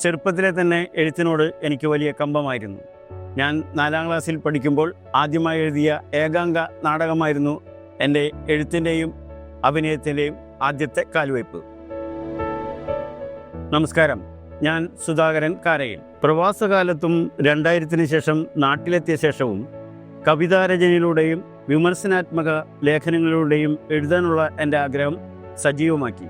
ചെറുപ്പത്തിലെ തന്നെ എഴുത്തിനോട് എനിക്ക് വലിയ കമ്പമായിരുന്നു. ഞാൻ 4ാം ക്ലാസ്സിൽ പഠിക്കുമ്പോൾ ആദ്യമായി എഴുതിയ ഏകാംഗ നാടകമായിരുന്നു എൻ്റെ എഴുത്തിൻ്റെയും അഭിനയത്തിൻ്റെയും ആദ്യത്തെ കാൽവയ്പ്. നമസ്കാരം, ഞാൻ സുധാകരൻ കാരയിൽ. പ്രവാസകാലത്തും 2000-ന് ശേഷം നാട്ടിലെത്തിയ ശേഷവും കവിതാരചനയിലൂടെയും വിമർശനാത്മക ലേഖനങ്ങളിലൂടെയും എഴുതാനുള്ള എൻ്റെ ആഗ്രഹം സജീവമാക്കി.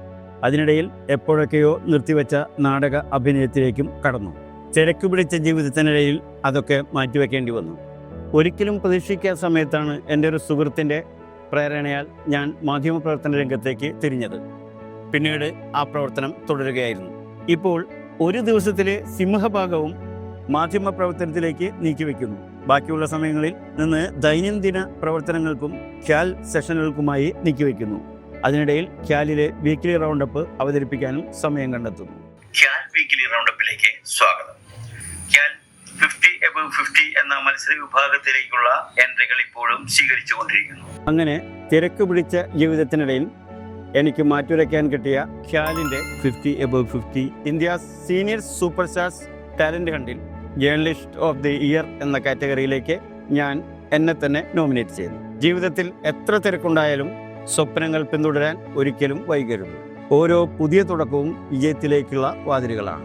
അതിനിടയിൽ എപ്പോഴൊക്കെയോ നിർത്തിവെച്ച നാടക അഭിനയത്തിലേക്കും കടന്നു. തിരക്ക് പിടിച്ച ജീവിതത്തിനിടയിൽ അതൊക്കെ മാറ്റിവെക്കേണ്ടി വന്നു. ഒരിക്കലും പ്രതീക്ഷിക്കാത്ത സമയത്താണ് എൻ്റെ ഒരു സുഹൃത്തിൻ്റെ പ്രേരണയാൽ ഞാൻ മാധ്യമപ്രവർത്തന രംഗത്തേക്ക് തിരിഞ്ഞത്. പിന്നീട് ആ പ്രവർത്തനം തുടരുകയായിരുന്നു. ഇപ്പോൾ ഒരു ദിവസത്തിലെ സിംഹഭാഗവും മാധ്യമപ്രവർത്തനത്തിലേക്ക് നീക്കിവെക്കുന്നു. ബാക്കിയുള്ള സമയങ്ങളിൽ നിന്ന് ദൈനംദിന പ്രവർത്തനങ്ങൾക്കും ഖ്യാൽ സെഷനുകൾക്കുമായി നീക്കിവെക്കുന്നു. അതിനിടയിൽ ഖ്യാലിലെ വീക്ക്ലി റൗണ്ടപ്പ് അവതരിപ്പിക്കാനും സമയം കണ്ടെത്തുന്നു. ഖ്യാൽ വീക്ക്ലി റൗണ്ടപ്പിലേക്ക് സ്വാഗതം. ഖ്യാൽ 50 എന്ന മത്സര വിഭാഗത്തിലേക്കുള്ള എൻട്രികൾ ഇപ്പോഴും സ്വീകരിച്ചുകൊണ്ടിരിക്കുന്നു. അങ്ങനെ തിരക്ക് പിടിച്ച ജീവിതത്തിനിടയിൽ എനിക്ക് മാറ്റുരയ്ക്കാൻ കിട്ടിയ ഖ്യാലിൻ്റെ 50 India senior super stars talent ഹണ്ടിൽ ജേർണലിസ്റ്റ് ഓഫ് ദി ഇയർ എന്ന കാറ്റഗറിയിലേക്ക് ഞാൻ എന്നെ തന്നെ നോമിനേറ്റ് ചെയ്യുന്നു. ജീവിതത്തിൽ എത്ര തിരക്കുണ്ടായാലും സ്വപ്നങ്ങൾ പിന്തുടരാൻ ഒരിക്കലും വൈകരുത്. ഓരോ പുതിയ തുടക്കവും വിജയത്തിലേക്കുള്ള വാതിലുകളാണ്.